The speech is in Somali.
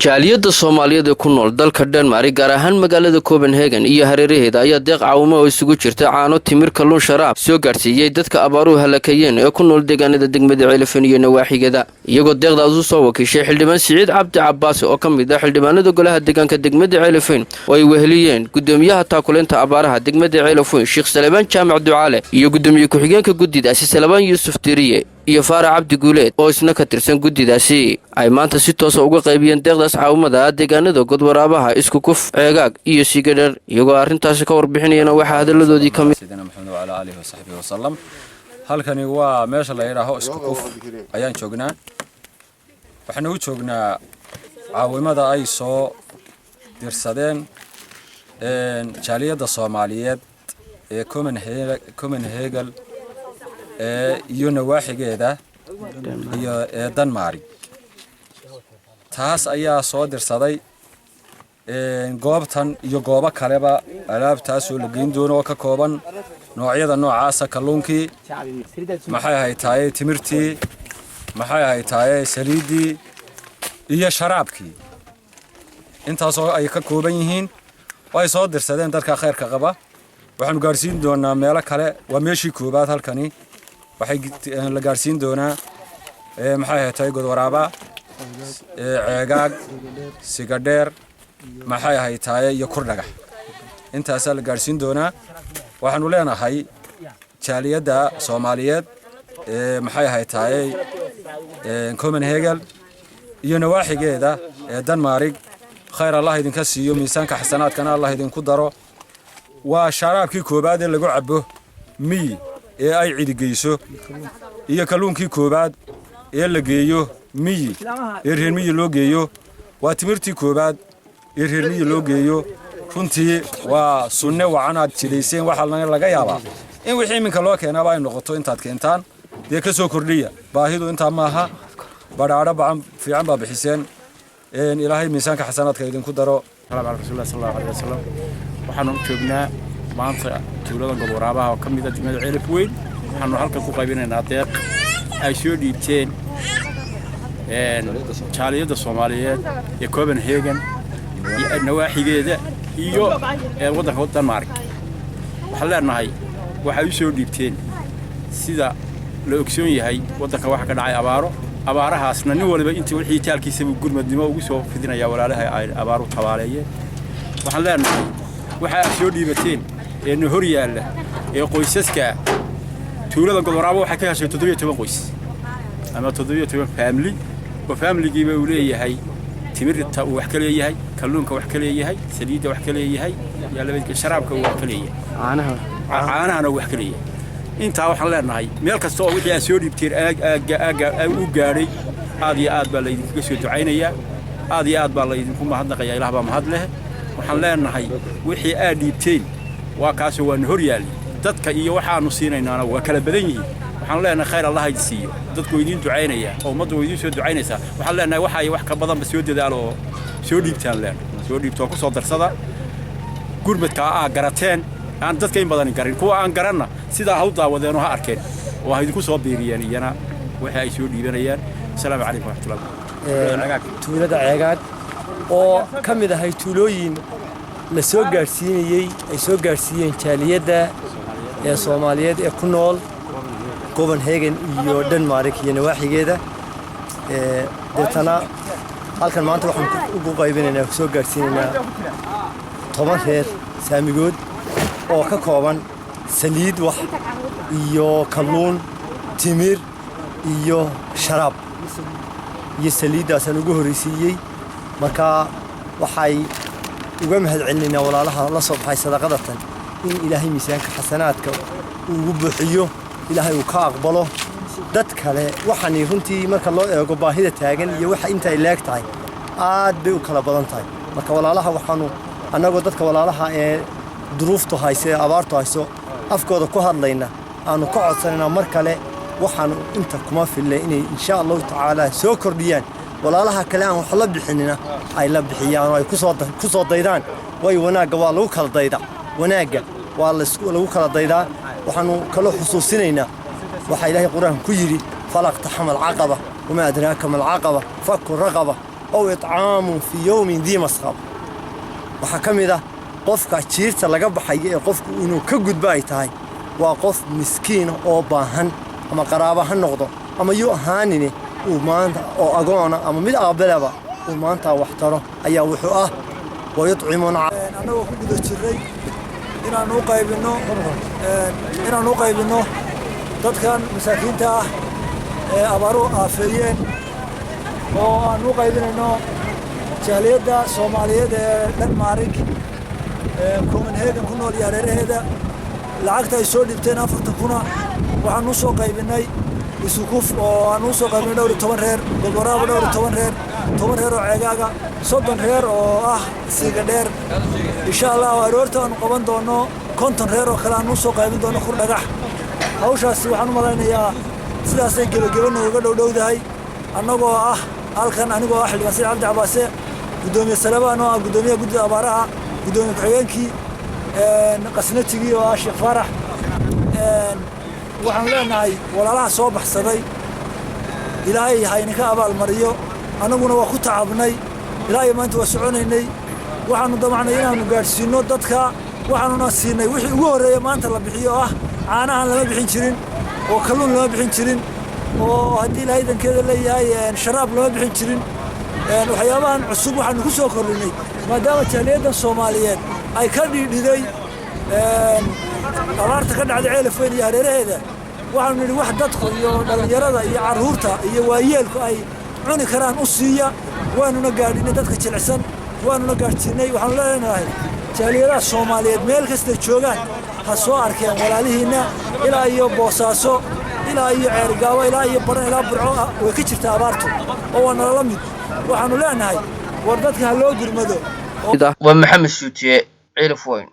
jaaliyada Soomaaliyeed ee ku nool dalka Denmark gaar ahaan magaalada Copenhagen iyo hareeraheeda ayaa deeq caawimo oo isugu jirta caano timir kalluun sharaab soo gaarsiiyay dadka abaaruhu halakayeen ee ku nool deegaanada degmada Ceelafan iyo nawaaxigeeda iyagoo deeqdaas u soo wakiishay xildhibaan Siciid Cabdi Cabbaas oo ka mid ah xildhibaanada golaha deegaanka degmada Ceelafan oo ay weheliyeen gudoomiyaha taakuleenta abaaraha degmada Ceelafan Sheekh Salebaan Jaamac Ducaale iyo gudoomiye ku-xigeenka guddidaasi Salebaan Yuusuf Tiriye iyo Faarac Cabdi Guuleed oo isna ka tirsan guddidaasi ay maanta si toos ah uga qaybiyeen deeqdaas caawimada deegaanada godwaraabaha isku kuf ceegaag iyo sigadhar iyagoo arrintaasi ka warbixinayna waxa hadaladoodii ka mid sidina maxamed wa ala alihi wa sahbihi wa sallam halkani waa meesha la yiraahdo isku kuf ayaan joognaa waxaan u joognaa caawimada ay soo dirsadeen jaaliyada Soomaaliyeed ee Copenhagen iyo nawaaxigeeda iyo Denmark taas ayaa soo dirsaday goobtan iyo goobo kaleba alaabtaas oo la geyn doono oo ka kooban noocyada noocaasa kalluunkii maxay haytaay timirtii maxay haytaay saliidii iyo sharaabkii intaas oo ay ka kooban yihiin way soo dirsadeen dadka khayrka qaba waxaan gaarsiin doonaa meelo kale waa meeshii koobaad halkani waxay la gaarsiin doonaa maxay haytaay godwaraaba ceegaag sigadheer maxay haytaay iyo kurdhaga intaas la gaarsiin doonaa waxaanu leenahay jaaliyada Soomaaliyeed maxay haytaay Copenhagen iyo nawaaxigeeda Denmark khayr Allah idinka siiyo miisaanka xasanaadkana Allah idinku daro waa sharaabkii koobaad ee lagu cabo mi ee ay cidigeyso iyo kalluunkii koobaad ee la geeyo mi ee reer mi loo geeyo waa timirtii koobaad ee reer mi loo geeyo runtii waa sunne waana jileyseen waxa laga yaabaa in wixii minka loo keenaba ay noqoto intaad keentaan de ka soo kordhiya baahidu inta maaha baraara baan fiican baa bixiseen ilaahay miisaanka xasanaadka idinku daro rasuulullah sallallahu alayhi wasallam waxaanu joognaa maanta tuulada godwaraabaha oo kamid ah degmada Ceelafweyn waxaanu halka ku qaybinaynaa deeq ay soo dhiibteen jaaliyada Soomaaliyeed ee Copenhagen iyo nawaaxigeeda iyo waddanka Denmark waxaan leenahay waxay soo dhiibteen sida la ogsoon yahay waddanka waxa ka dhacay abaarahaasna nin waliba intii wixii taalkiisa gurmadnimo ugu soo fidinaya walaalaha ay abaaru tabaaleeyeen waxaan leenahay waxa ay soo dhiibateen ee hor yaalla ee qoysaska tuulada godwaraabo waxa ka heshay 17 qoys ama 17 family oo family-giiba uu leeyahay timirta uu wax ka leeyahay kalluunka wax ka leeyahay saliidda wax ka leeyahay iyo labadii sharaabka uu wax ka leeyahay caanaha wax ka leeyahay inta waxaan leenahay meel kasta oo wixii ay soo dhiibteen aaga u gaaray aad iyo aad baa la idinkaga soo ducaynayaa aad iyo aad baa la idinku mahadnaqayaa Ilaah baa mahad leh waxaan leenahay wixii aad dhiibteen waa kaas oo waan hor yaali dadka iyo waxaanu siinaynaana waa kala badan yihiin waxaan leenahay khayr Allah idin siiyo dadku idin ducaynaya oo ummaddu idin soo ducaynaysa waxaan leenahay waxa ay wax ka badan ba soo dadaalo soo dhiibtaan soo dhiibto ku soo darsada gurmadka garateen aan dadka in badan garin kuwa aan garanna sida ha u daawadeen oo ha arkeen oo idinku soo biiriyeen iyana waxa ay soo dhiibanayaan assalaamu calaykum wa rahmatullahi tuulada ceegaag oo kamid ah tuulooyin la soo gaarsiinayay ay soo gaarsiiyeen jaaliyada ee Soomaaliyeed ee ku nool Copenhagen iyo Denmark iyo nawaaxigeeda deetana halkan maanta waxaan ugu qaybinaynaa soo gaarsiinaynaa 10 reer saamigood oo ka kooban saliid wax iyo kalluun timir iyo sharaab iyo saliidaas aan ugu horeysiiyay marka waxay uga mahadcelinaynaa walaalaha la soo baxay sadaqadatan in Ilaahay miisaanka xasanaadka uu buuxiyo Ilaahay uu ka aqbalo dad kale waxaan runtii marka loo eego baahida taagan iyo waxa inta ay leegtahay aad bay u kala badan tahay marka walaalaha waxaanu anagoo dadka walaalaha ee duruuftu hayse abaartu hayso afkooda ku hadlayna aanu ka codsanayna mar kale waxaanu inta kuma filay inay insha Allah taala soo kordhiyaan walaalaha kale aan wax la bixinina ay la bixiyaan oo ay ku soo daydaan way wanaaga waa lagu kala dayda wanaaga waa lagu kala daydaa waxaanu kala xusuusinaynaa waxa Ilaahay quraanka ku yiri falaq tahamal aqaba wama adraaka mal aqaba fakku raqaba أو إطعام في يوم ذي مسغبة وحكمده قفك جيرت laga baxay qofku inuu ka gudbay tahay waa qof miskiin oo baahan ama qaraabo ha noqdo ama yu ahaanine uu maanta oo agoona ama mid aabalaba uu maanta wax taro ayaa wuxuu ah wayutcimuna anagoo ku guda jiray inaan u qaybino dadkan masaakiinta ah ee abaaru aafeeyeen oo aan u qaybinayno jaaliyadda Soomaaliyeed ee Denmark Copenhagen ku nool yareeraheeda lacagta ay soo dhibteen 40 kuna waxaan u soo qaybinay isukuf oo aan u soo qaybinay dhowr 10 reer gobolada dhowr 10 reer oo ceegaaga 30 reer oo ah siiga dheer insha Allah aroorta aan qaban doono 50 reer oo kale aan u soo qaybin doono khur dhagax hawshaasi waxaan u malaynayaa sidaas ay gabagabano uga dhowdahay annagoo ah halkan anigoo ah Xildhibaan Saciid Cabdi Cabaase gudoomiye Salabaan oo ah gudoomiye guddiga abaaraha gudoomiye ku-xigeenkii qasnatigii oo ah Sheekh Farax waxaan leenahay walaalaha soo baxsaday ilaahay haynika abaal mariyo anaguna waa ku tacabnay ilaahay maanta waa soconaynay waxaanu damacnay inaanu gaarsiino dadka waxaanuna siinay wixii ugu horeeyay maanta la bixiyo ah caanahan lama bixin jirin oo kalluun lama bixin jirin oo haddii ilaahay dankeeda leeyahay sharaab lama bixin jirin waxyaabahan cusub waxaanu ku soo kordhinay maadaama jaaliyadda Soomaaliyeed ay ka dhidhiday abaarta ka dhacday ceelafeen iyo hareeraheeda waxaanu nidhi wax dadku iyo dhalinyarada iyo carruurta iyo waayeelku ay cuni karaan u siiya waanuna gaadhinay dadka jilicsan waanuna gaadhsiinay waxaanu leenahay jaaliyadaha Soomaaliyeed meel kasta joogaan ha soo arkeen walaalihiina ilaa iyo Boosaaso ilaa iyo Ceergaabo ilaa iyo Baran ilaa Burco way ka jirtaa abaartu oo waa nala mid waxaanu leenahay war dadka ha loo gurmado waa Maxamed Suutiye Ceelaf Weyn.